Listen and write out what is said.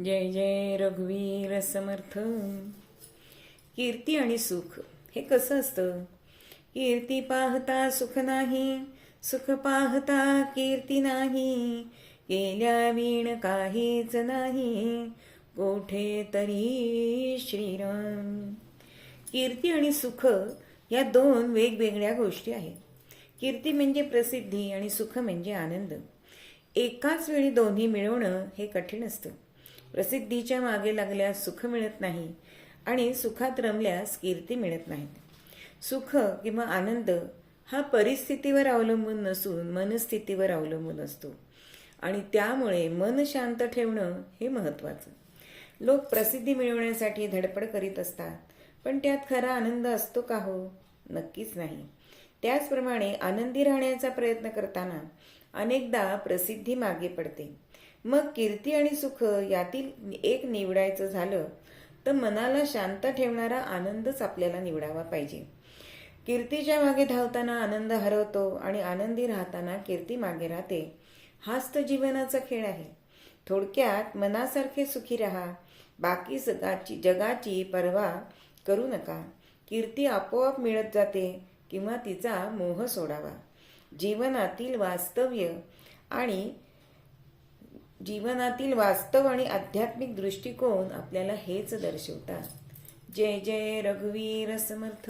जय जय रघुवीर समर्थ. कीर्ती आणि सुख हे कसं असतं? कीर्ती पाहता सुख नाही, सुख पाहता कीर्ती नाही. केल्या वीण काहीच नाही, कोठे तरी श्रीराम. कीर्ती आणि सुख या दोन वेगवेगळ्या गोष्टी आहेत. कीर्ती म्हणजे प्रसिद्धी आणि सुख म्हणजे आनंद. एकाच वेळी दोन्ही मिळवणं हे कठीण असतं. प्रसिद्धीच्या मागे लागल्यास सुख मिळत नाही आणि सुखात रमल्यास कीर्ती मिळत नाही. सुख किंवा आनंद हा परिस्थितीवर अवलंबून नसून मनस्थितीवर अवलंबून असतो आणि त्यामुळे मन शांत ठेवणं हे महत्त्वाचं. लोक प्रसिद्धी मिळवण्यासाठी धडपड करीत असतात, पण त्यात खरा आनंद असतो का हो? नक्कीच नाही. त्याचप्रमाणे आनंदी राहण्याचा प्रयत्न करताना अनेकदा प्रसिद्धी मागे पडते. मग कीर्ती आणि सुख यातील एक निवडायचं झालं तर मनाला शांत ठेवणारा आनंदच आपल्याला निवडावा पाहिजे. कीर्तीच्या मागे धावताना आनंद हरवतो आणि आनंदी राहताना कीर्ती मागे राहते. हाच तर जीवनाचा खेळ आहे. थोडक्यात मनासारखे सुखी राहा, बाकी जगाची पर्वा करू नका. कीर्ती आपोआप मिळत जाते किंवा तिचा मोह सोडावा. जीवनातील वास्तव आणि आध्यात्मिक दृष्टिकोन आपल्याला हेच दर्शवतात. जय जय रघुवीर समर्थ.